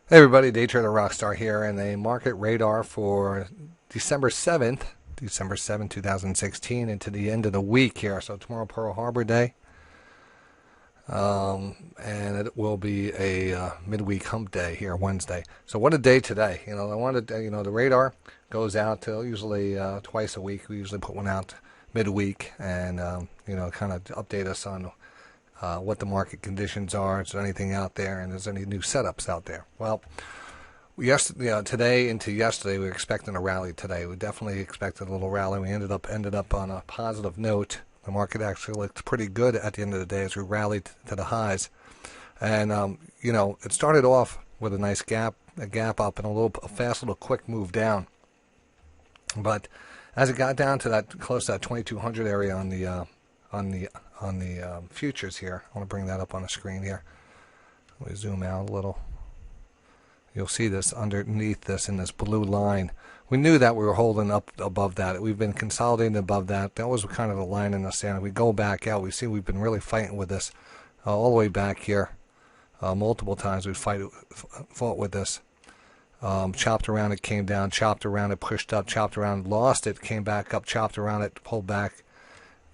Hey everybody, DayTraderRockStar here, and a market radar for December 7th, 2016, into the end of the week here. So tomorrow, Pearl Harbor Day, and it will be a midweek hump day here, Wednesday. So what a day today. I wanted, the radar goes out to usually twice a week. We usually put one out midweek and, kind of update us on what the market conditions are, is there anything out there, and is there any new setups out there. Well, today into yesterday, we were expecting a rally today. We definitely expected a little rally. We ended up on a positive note. The market actually looked pretty good at the end of the day as we rallied to the highs. And, it started off with a nice gap up and a fast little quick move down. But as it got down to that close to that 2200 area on the futures here, I want to bring that up on the screen here. Let me zoom out a little. You'll see this underneath this in this blue line. We knew that we were holding up above that. We've been consolidating above that. That was kind of the line in the sand. If we go back out, we see we've been really fighting with this all the way back here. Multiple times we fought with this. Chopped around it, came down, chopped around it, pushed up, chopped around, lost it, came back up, chopped around it, pulled back,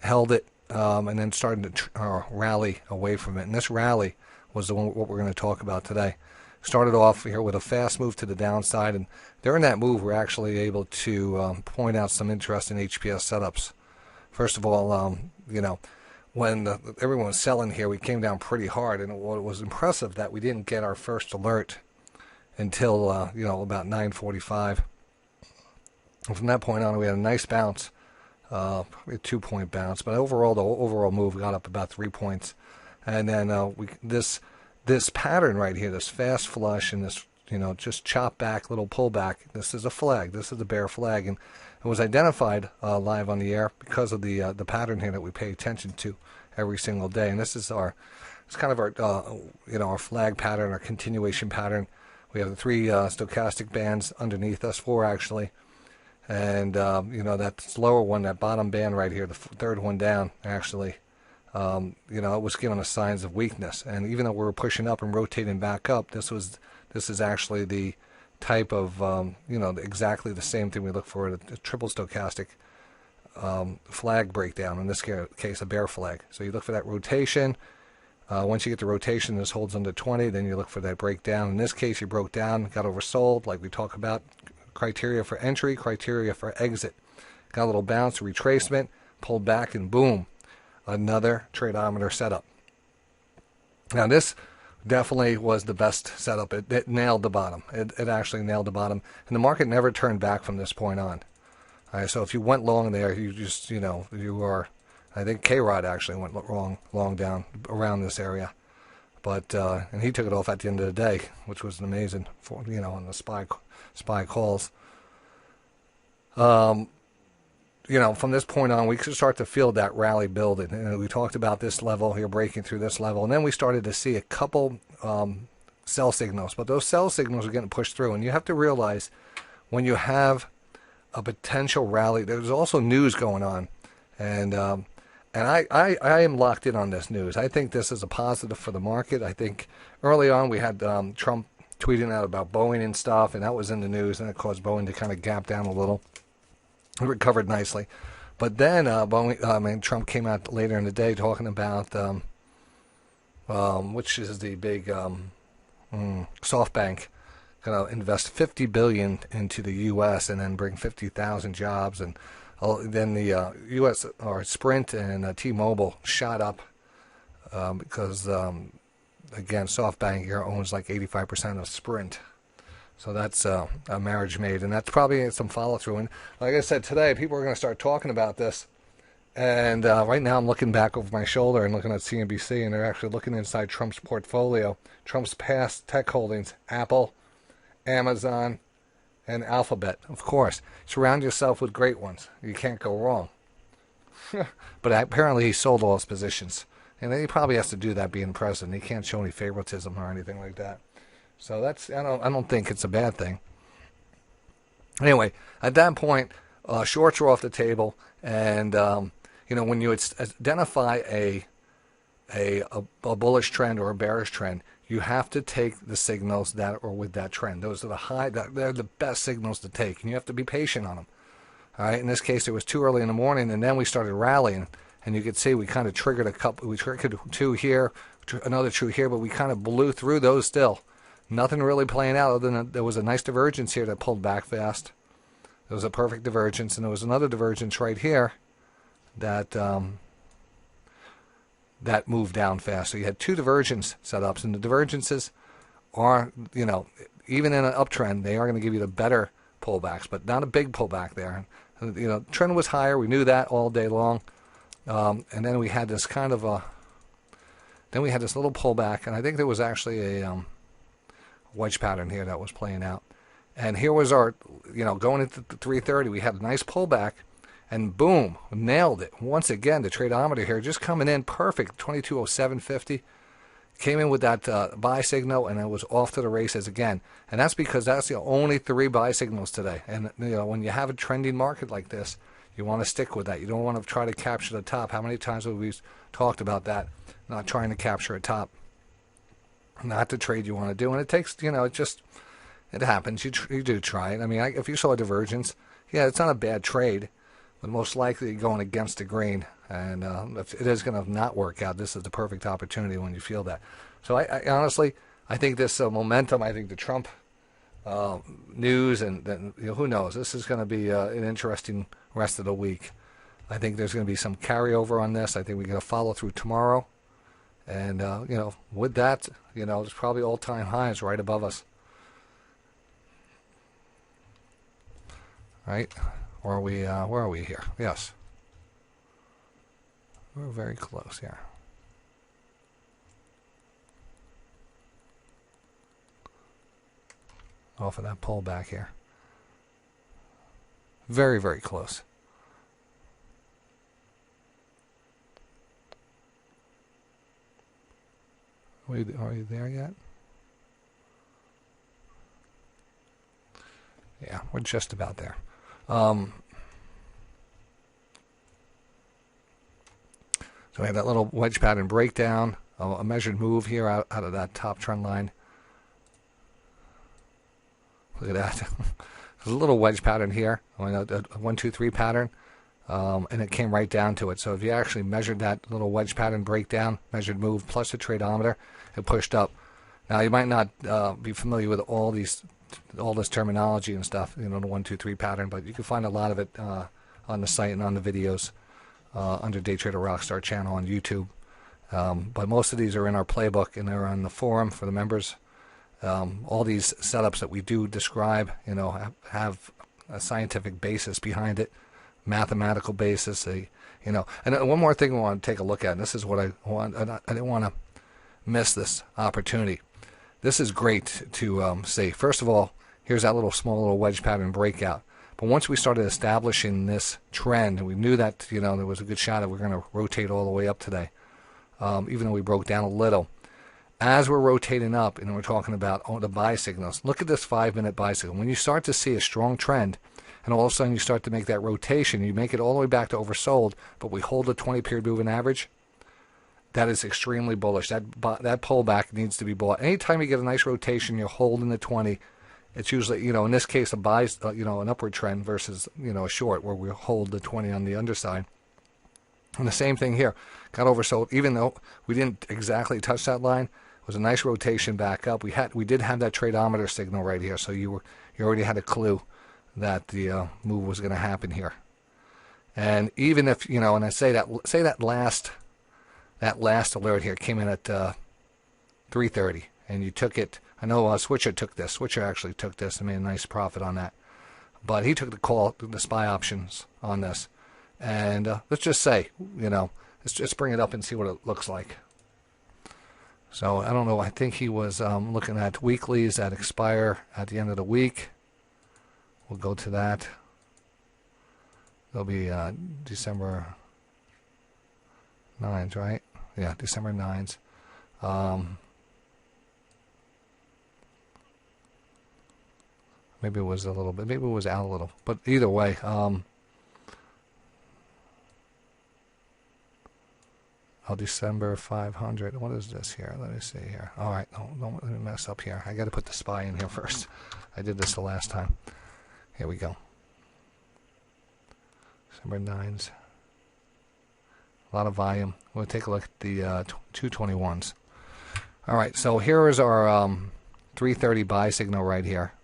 held it, and then started to rally away from it. And this rally was the one what we're going to talk about today. Started off here with a fast move to the downside, and during that move, we're actually able to point out some interesting HPS setups. First of all, when everyone was selling here, we came down pretty hard, and it was impressive that we didn't get our first alert until about 9:45. And from that point on, we had a nice bounce. A 2-point bounce, but overall the overall move got up about 3 points, and then this pattern right here, this fast flush and this just chop back little pullback. This is a flag. This is a bear flag, and it was identified live on the air because of the pattern here that we pay attention to every single day. And this is it's kind of our our flag pattern, our continuation pattern. We have the 3 stochastic bands underneath us, 4 actually. And, that lower one, that bottom band right here, the third one down, actually, it was giving us signs of weakness. And even though we were pushing up and rotating back up, this is actually the type of, exactly the same thing we look for at a triple stochastic flag breakdown. In this case, a bear flag. So you look for that rotation. Once you get the rotation, this holds under 20, then you look for that breakdown. In this case, you broke down, got oversold, like we talk about. Criteria for entry, criteria for exit. Got a little bounce, retracement, pulled back, and boom, another tradeometer setup. Now this definitely was the best setup. It nailed the bottom. It actually nailed the bottom, and the market never turned back from this point on. All right, so if you went long there, you just you are. I think K-Rod actually went long down around this area, but and he took it off at the end of the day, which was amazing for on the SPY calls. From this point on, we could start to feel that rally building. And we talked about this level here, breaking through this level, and then we started to see a couple sell signals. But those sell signals are getting pushed through, and you have to realize when you have a potential rally, there's also news going on, and I am locked in on this news. I think this is a positive for the market. I think early on we had Trump tweeting out about Boeing and stuff, and that was in the news, and it caused Boeing to kind of gap down a little. It recovered nicely. But then Trump came out later in the day talking about, which is the big SoftBank, going to invest $50 billion into the U.S. and then bring 50,000 jobs. And then the U.S. or Sprint and T-Mobile shot up because again, SoftBank here owns like 85% of Sprint. So that's a marriage made, and that's probably some follow-through. And like I said, today, people are going to start talking about this. And right now I'm looking back over my shoulder and looking at CNBC, and they're actually looking inside Trump's portfolio. Trump's past tech holdings, Apple, Amazon, and Alphabet. Of course, surround yourself with great ones. You can't go wrong. But apparently he sold all his positions. And he probably has to do that being president. He can't show any favoritism or anything like that. So that's I don't think it's a bad thing. Anyway, at that point, shorts are off the table, and when you identify a bullish trend or a bearish trend, You have to take the signals that are with that trend. Those are they're the best signals to take, and you have to be patient on them. All right. In this case, it was too early in the morning, and then we started rallying, and you could see we kind of triggered a couple. We triggered two here, another two here, but we kind of blew through those still. Nothing really playing out other than there was a nice divergence here that pulled back fast. There was a perfect divergence, and there was another divergence right here that that moved down fast. So you had two divergence setups, and the divergences are, even in an uptrend, they are going to give you the better pullbacks, but not a big pullback there. Trend was higher. We knew that all day long, and then we had this kind of then we had this little pullback, and I think there was actually a wedge pattern here that was playing out. And here was our, going into the 330, we had a nice pullback, and boom, nailed it. Once again, the tradeometer here just coming in perfect, 2207.50. Came in with that buy signal, and it was off to the races again. And that's because that's the only 3 buy signals today. And when you have a trending market like this, you want to stick with that. You don't want to try to capture the top. How many times have we talked about that? Not trying to capture a top. Not the trade you want to do. And it takes, it happens. You do try it. I mean, if you saw a divergence, yeah, it's not a bad trade, but most likely you're going against the grain. And if it is going to not work out, this is the perfect opportunity when you feel that. So I honestly, I think this momentum, I think the Trump news, and then who knows, this is going to be an interesting rest of the week. I think there's going to be some carryover on this. I think we're going to follow through tomorrow. And, with that, there's probably all-time highs right above us. Right? Or are we, where are we here? Yes. We're very close here. Off of that pullback here. Very, very close. Are you there yet? Yeah, we're just about there. So we have that little wedge pattern breakdown, a measured move here out of that top trend line. Look at that. There's a little wedge pattern here, a 1, 2, 3 pattern, and it came right down to it. So if you actually measured that little wedge pattern breakdown, measured move, plus the tradeometer, it pushed up. Now you might not be familiar with all this terminology and stuff, the 1, 2, 3 pattern, but you can find a lot of it on the site and on the videos. Under DayTraderRockStar channel on YouTube. But most of these are in our playbook, and they're on the forum for the members. All these setups that we do describe, have a scientific basis behind it, mathematical basis. And one more thing we want to take a look at, and this is what I want. I didn't want to miss this opportunity. This is great to see. First of all, here's that small wedge pattern breakout. But once we started establishing this trend, and we knew that there was a good shot that we're going to rotate all the way up today, even though we broke down a little. As we're rotating up, and we're talking about the buy signals, look at this 5-minute buy signal. When you start to see a strong trend, and all of a sudden you start to make that rotation, you make it all the way back to oversold, but we hold the 20-period moving average, that is extremely bullish. That pullback needs to be bought. Anytime you get a nice rotation, you're holding the 20. It's usually, in this case, a buy, an upward trend versus, a short where we hold the 20 on the underside. And the same thing here. Got oversold, even though we didn't exactly touch that line. It was a nice rotation back up. We did have that tradeometer signal right here, so you already had a clue that the move was going to happen here. And even if, and I say that last alert here came in at 3:30, and you took it. I know Switcher took this. Switcher actually took this and made a nice profit on that. But he took the call, the SPY options on this. And let's just say, let's just bring it up and see what it looks like. So I don't know. I think he was looking at weeklies that expire at the end of the week. We'll go to that. There'll be December 9th, right? Yeah, December 9th. Maybe it was a little bit. Maybe it was out a little. But either way, Oh, December 500. What is this here? Let me see here. All right, don't let me mess up here. I got to put the SPY in here first. I did this the last time. Here we go. December 9s. A lot of volume. We'll take a look at the 221s. All right, so here is our 330 buy signal right here.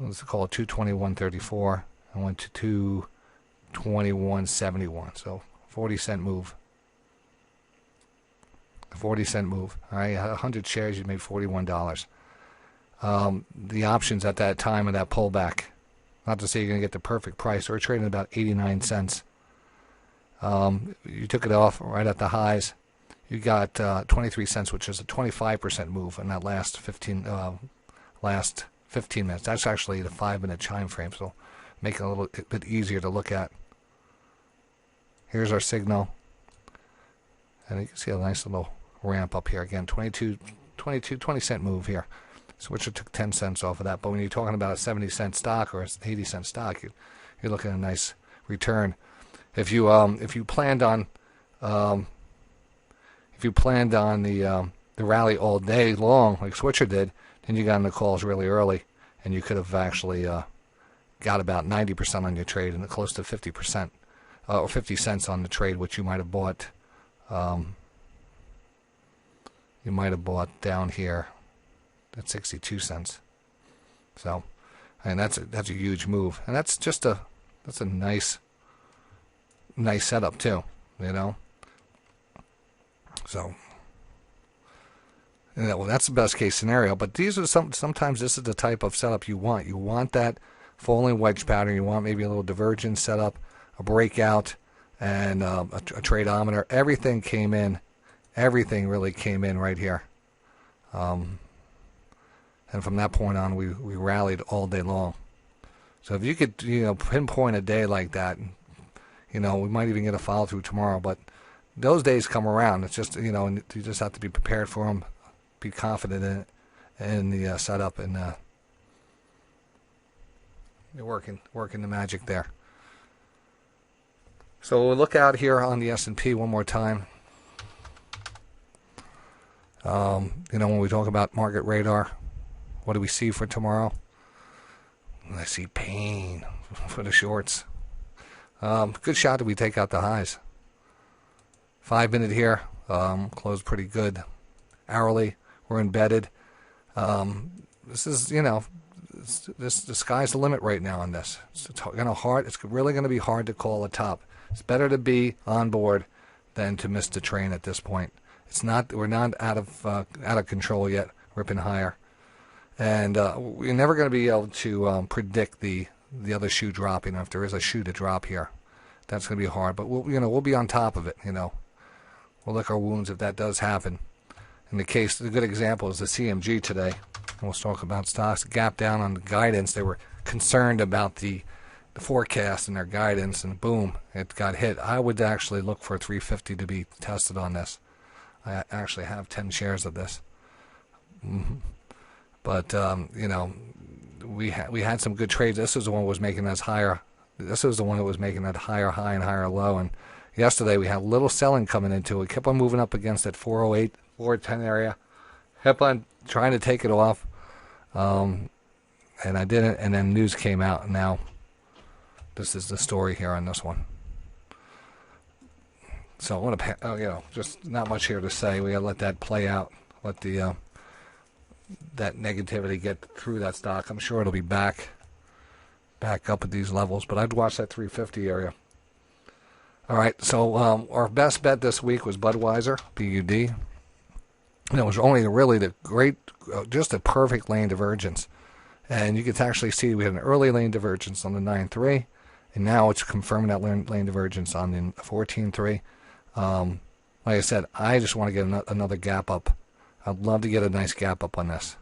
Let's call it 221.34. I went to 221.71. So 40-cent move. 40-cent move. All right, 100 shares, you made $41. The options at that time of that pullback, not to say you're going to get the perfect price, we're trading about 89 cents. You took it off right at the highs. You got 23 cents, which is a 25% move in that last 15 minutes. That's actually the 5-minute time frame, so make it a little bit easier to look at. Here's our signal, and you can see a nice little ramp up here again. 20 cent move here, so which took 10 cents off of that. But when you're talking about a 70-cent stock or an 80-cent stock, you're looking at a nice return. If you planned on the rally all day long, like Switcher did, then you got in the calls really early, and you could have actually got about 90% on your trade and close to 50%, or 50 cents on the trade, which you might have bought. You might have bought down here at 62 cents. So, and that's a huge move, and that's a nice setup too, you know. So, well, that's the best case scenario. But these are sometimes this is the type of setup you want. You want that falling wedge pattern. You want maybe a little divergence setup, a breakout, and a tradeometer. Everything came in. Everything really came in right here. And from that point on, we rallied all day long. So if you could, pinpoint a day like that, we might even get a follow through tomorrow. But those days come around. It's just, you just have to be prepared for them, be confident in it, in the setup, and you're working the magic there. So we'll look out here on the S&P one more time. When we talk about market radar, what do we see for tomorrow? I see pain for the shorts. Good shot that we take out the highs. 5-minute here, closed pretty good. Hourly, we're embedded. This is, the sky's the limit right now on this. It's really going to be hard to call a top. It's better to be on board than to miss the train at this point. We're not out of control yet, ripping higher. And we're never going to be able to predict the other shoe dropping. If there is a shoe to drop here, that's going to be hard. But we'll be on top of it. We'll lick our wounds if that does happen. In the case, the good example is the CMG today. We'll talk about stocks. Gap down on the guidance. They were concerned about the forecast and their guidance, and boom, it got hit. I would actually look for 350 to be tested on this. I actually have 10 shares of this. But, we had some good trades. This was the one that was making us higher. This was the one that was making that higher high and higher low. And yesterday we had a little selling coming into it. Kept on moving up against that 408, 410 area. Kept on trying to take it off. And I didn't. And then news came out. And now this is the story here on this one. So I want to, just not much here to say. We got to let that play out. Let the that negativity get through that stock. I'm sure it'll be back up at these levels, but I'd watch that 350 area. All right, so our best bet this week was Budweiser, BUD. And it was only really the great, just a perfect lane divergence. And you could actually see we had an early lane divergence on the 9.3, and now it's confirming that lane divergence on the 14.3. Like I said, I just want to get another gap up. I'd love to get a nice gap up on this.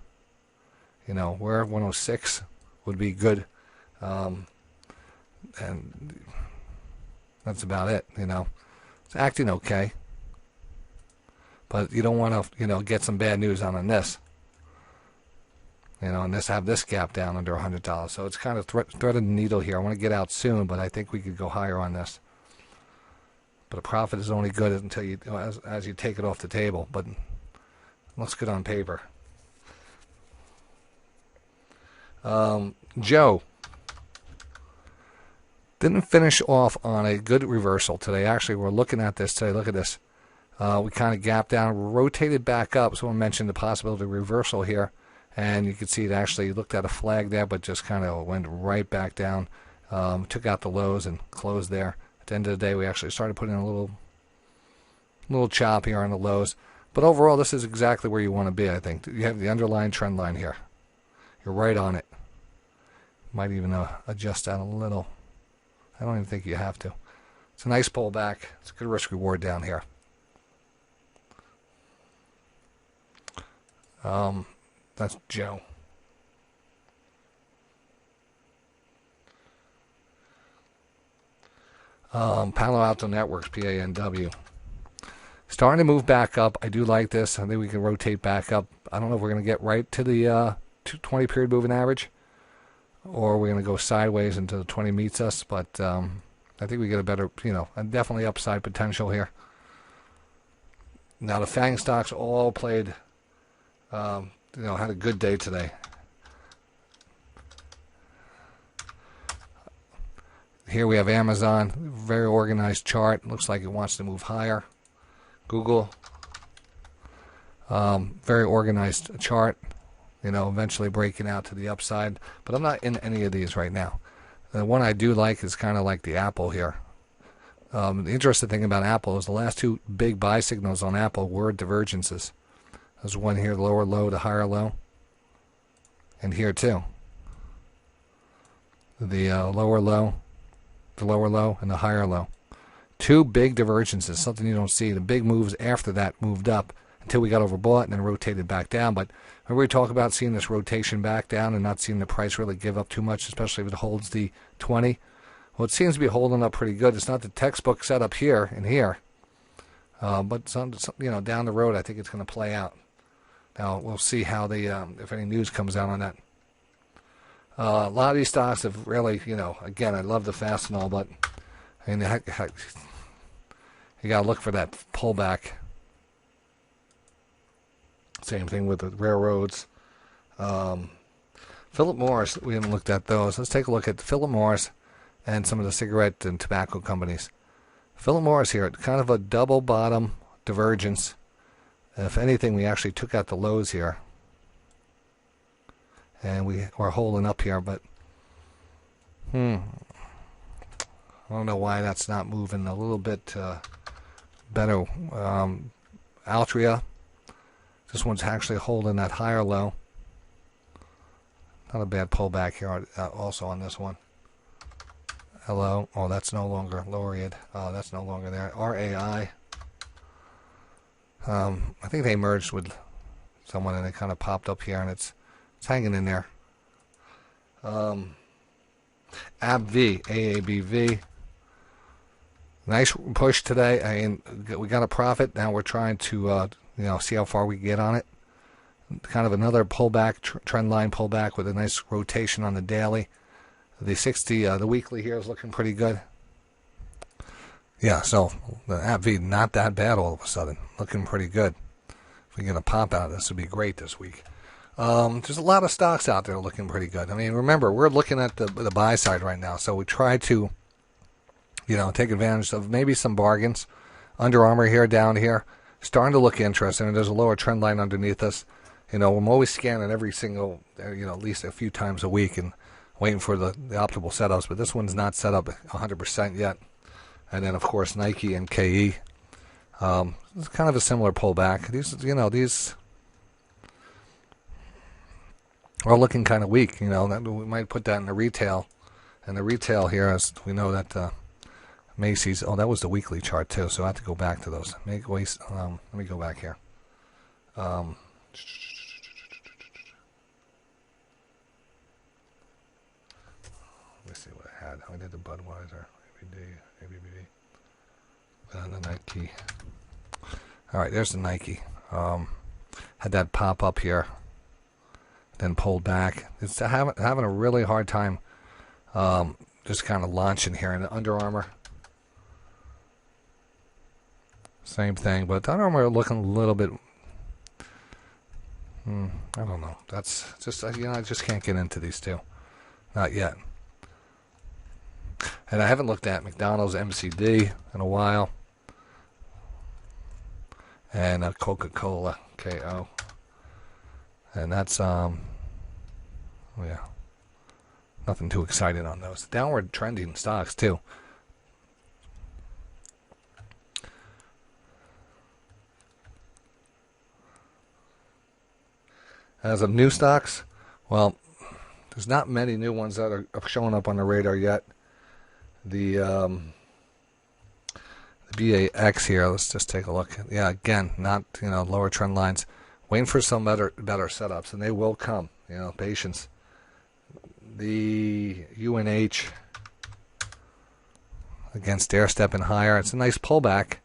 Where 106 would be good. And that's about it, It's acting okay. But you don't want to, get some bad news on this. And have this gap down under $100. So it's kind of threading the needle here. I want to get out soon, but I think we could go higher on this. But a profit is only good until you, as you take it off the table. But it looks good on paper. Joe didn't finish off on a good reversal today. Actually, we're looking at this today. Look at this. We kind of gapped down, rotated back up. Someone mentioned the possibility of reversal here. And you can see it actually looked at a flag there, but just kind of went right back down. Took out the lows and closed there. At the end of the day, we actually started putting a little chop here on the lows. But overall, this is exactly where you want to be, I think. You have the underlying trend line here. You're right on it. Might even adjust that a little. I don't even think you have to. It's a nice pullback. It's a good risk reward down here. That's Joe. Palo Alto Networks, PANW. Starting to move back up. I do like this. I think we can rotate back up. I don't know if we're going to get right to the 20 period moving average, or we're going to go sideways until the 20 meets us. But I think we get a better, definitely upside potential here. Now the FANG stocks all played, had a good day today. Here we have Amazon, very organized chart. Looks like it wants to move higher. Google, very organized chart. Eventually breaking out to the upside. But I'm not in any of these right now. The one I do like is kind of like the Apple here. The interesting thing about Apple is the last two big buy signals on Apple were divergences. There's one here, lower low to higher low. And here too. The lower low, and the higher low. Two big divergences, something you don't see. The big moves after that moved up until we got overbought and then rotated back down. But remember we talk about seeing this rotation back down and not seeing the price really give up too much, especially if it holds the 20. Well, it seems to be holding up pretty good. It's not the textbook setup here and here. But down the road, I think it's going to play out. Now, we'll see how if any news comes out on that. A lot of these stocks have really, again, I love the fast and all, but you got to look for that pullback. Same thing with the railroads. Philip Morris, we haven't looked at those. Let's take a look at Philip Morris and some of the cigarette and tobacco companies. Philip Morris here, kind of a double bottom divergence. If anything, we actually took out the lows here. And we are holding up here, but I don't know why that's not moving a little bit better. Altria, this one's actually holding that higher low. Not a bad pullback here also on this one. Hello. Oh, that's no longer Laureate. That's no longer there. RAI. I think they merged with someone and it kind of popped up here and it's hanging in there. ABV, AABV. Nice push today. I mean, we got a profit. Now we're trying to, see how far we get on it. Kind of another pullback, trend line pullback with a nice rotation on the daily. The 60, the weekly here is looking pretty good. Yeah, so the ABV not that bad all of a sudden. Looking pretty good. If we get a pop out, this would be great this week. There's a lot of stocks out there looking pretty good. I mean, remember, we're looking at the buy side right now, so we try to, take advantage of maybe some bargains. Under Armour here, down here, starting to look interesting, and there's a lower trend line underneath us. I'm always scanning every single, at least a few times a week and waiting for the optimal setups, but this one's not set up 100% yet. And then, of course, Nike and KE. It's kind of a similar pullback. These are looking kind of weak. We might put that in the retail. And the retail here, as we know that Macy's, that was the weekly chart too, so I have to go back to those. Let me go back here. Let me see what I had. I did the Budweiser, ABB, and the Nike. All right, there's the Nike. Had that pop up here, then pulled back. It's having a really hard time just kind of launching here. And Under Armour, Same thing, but I don't know, we're looking a little bit. I don't know. That's just, I just can't get into these two. Not yet. And I haven't looked at McDonald's MCD in a while. And Coca-Cola KO. And that's, yeah. Nothing too exciting on those. Downward trending stocks, too. As of new stocks, well, there's not many new ones that are showing up on the radar yet. The BAX here, let's just take a look. Yeah, again, not, lower trend lines. Waiting for some better setups, and they will come. Patience. The UNH, again, stair stepping higher. It's a nice pullback.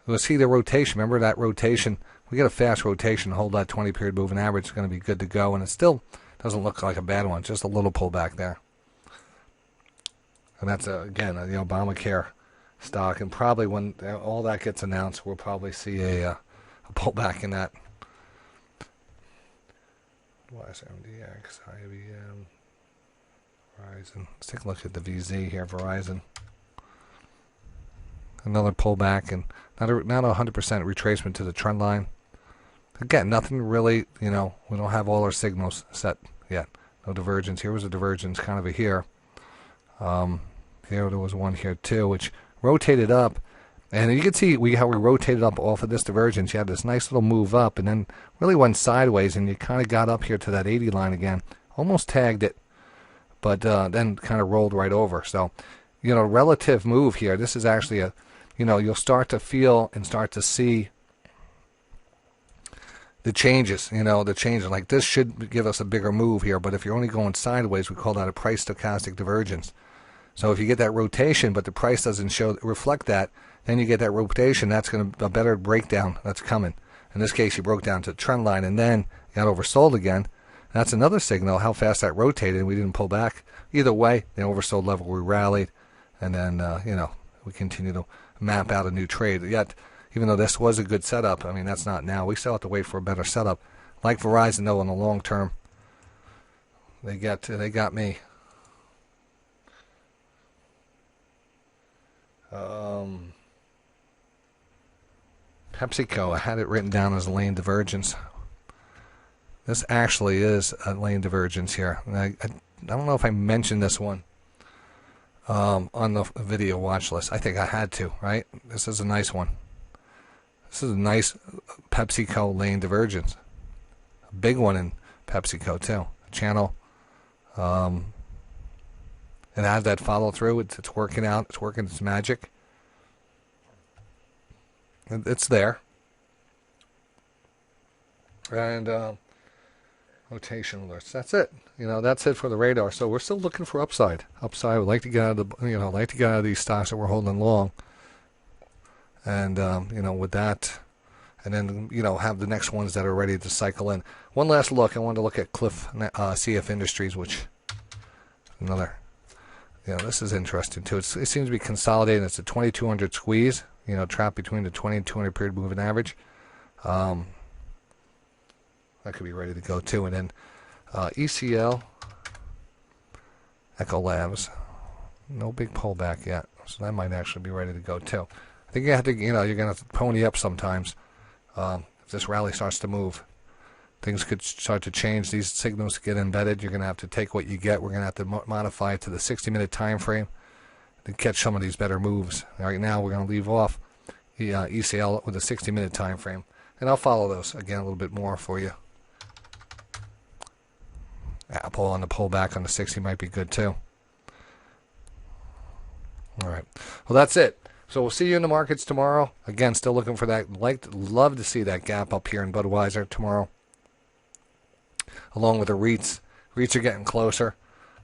We'll see the rotation. Remember that rotation? We get a fast rotation, hold that 20-period moving average. It's going to be good to go, and it still doesn't look like a bad one. Just a little pullback there. And that's, again, the Obamacare stock. And probably when all that gets announced, we'll probably see a pullback in that. YSMDX, IBM, Verizon. Let's take a look at the VZ here, Verizon. Another pullback, and not a 100% retracement to the trend line. Again, nothing really, we don't have all our signals set yet. No divergence. Here was a divergence, kind of a here. Here there was one here too, which rotated up. And you can see how we rotated up off of this divergence. You had this nice little move up, and then really went sideways, and you kind of got up here to that 80 line again. Almost tagged it, but then kind of rolled right over. So, relative move here. This is actually you'll start to feel and start to see the changes, like this should give us a bigger move here, but if you're only going sideways, we call that a price stochastic divergence. So if you get that rotation, but the price doesn't reflect that, then you get that rotation, that's going to a better breakdown that's coming. In this case, you broke down to the trend line and then got oversold again. That's another signal how fast that rotated. We didn't pull back. Either way, the oversold level, we rallied, and then, we continue to map out a new trade. Yet, even though this was a good setup, that's not now. We still have to wait for a better setup. Like Verizon, though, in the long term, they got me. PepsiCo, I had it written down as a lane divergence. This actually is a lane divergence here. And I don't know if I mentioned this one on the video watch list. I think I had to, right? This is a nice one. This is a nice PepsiCo lane divergence. A big one in PepsiCo, too. Channel. It has that follow through. It's working out. It's working its magic. It's there. And rotation alerts. That's it. That's it for the radar. So we're still looking for upside. Upside. We'd like to get out of these stocks that we're holding long. And with that, and then have the next ones that are ready to cycle in. One last look. I wanted to look at CF Industries, which another. This is interesting too. It seems to be consolidating. It's a 2200 squeeze. Trapped between the 20 and 200 period moving average. That could be ready to go too. And then ECL, Echo Labs, no big pullback yet, so that might actually be ready to go too. I think you have to, you're going to have to pony up sometimes. If this rally starts to move, things could start to change. These signals get embedded. You're going to have to take what you get. We're going to have to modify it to the 60-minute time frame to catch some of these better moves. Right now, we're going to leave off the ECL with a 60-minute time frame, and I'll follow those again a little bit more for you. Apple on the pullback on the 60 might be good too. All right. Well, that's it. So we'll see you in the markets tomorrow. Again, still looking for that. Love to see that gap up here in Budweiser tomorrow, along with the REITs. REITs are getting closer.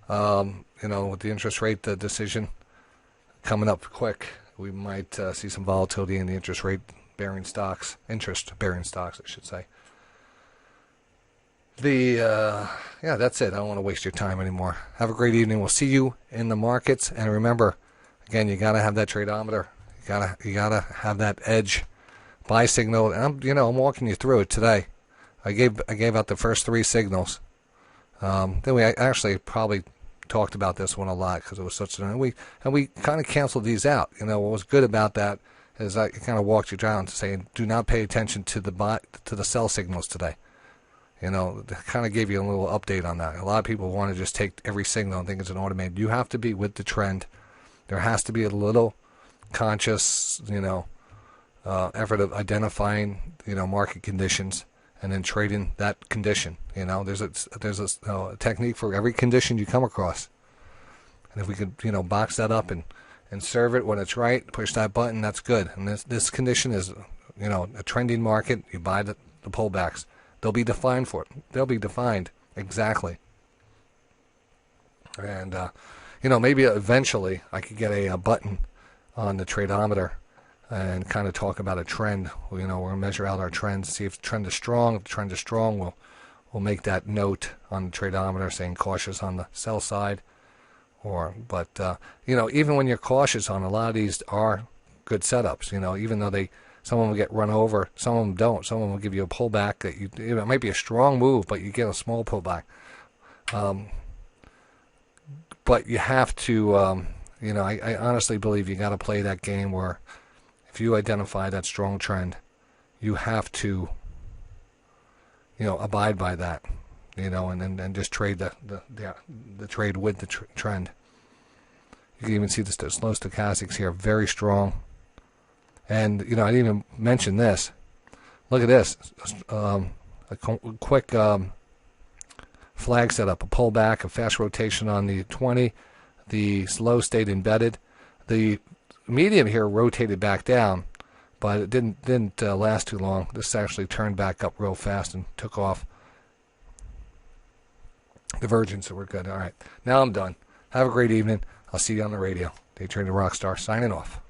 With the interest rate decision coming up quick, we might see some volatility in the interest-bearing stocks, I should say. That's it. I don't want to waste your time anymore. Have a great evening. We'll see you in the markets. And remember, again, you got to have that tradeometer. You gotta have that edge buy signal, and I'm walking you through it today. I gave out the first 3 signals. Then we actually probably talked about this one a lot because it was such an and we kind of canceled these out. What was good about that is I kind of walked you down to say do not pay attention to the sell signals today. Kind of gave you a little update on that. A lot of people want to just take every signal and think it's an automated. You have to be with the trend. There has to be a little conscious, effort of identifying, market conditions and then trading that condition. There's a technique for every condition you come across. And if we could, box that up and serve it when it's right, push that button, that's good. And this condition is, a trending market. You buy the pullbacks. They'll be defined for it. They'll be defined exactly. And, maybe eventually I could get a button on the tradeometer and kind of talk about a trend. We're going to measure out our trends, see if the trend is strong. If the trend is strong, we'll make that note on the tradeometer saying cautious on the sell side. But even when you're cautious on a lot of these are good setups, even though some of them get run over, some of them don't. Some of them will give you a pullback that it might be a strong move, but you get a small pullback. But you have to, I honestly believe you got to play that game where if you identify that strong trend, you have to, abide by that, and just trade the trade with the trend. You can even see the slow stochastics here, very strong. And, I didn't even mention this. Look at this. A quick flag setup, a pullback, a fast rotation on the 20. The slow stayed embedded. The medium here rotated back down, but it didn't last too long. This actually turned back up real fast and took off. Divergence, so we're good. All right. Now I'm done. Have a great evening. I'll see you on the radio. DayTraderRockStar signing off.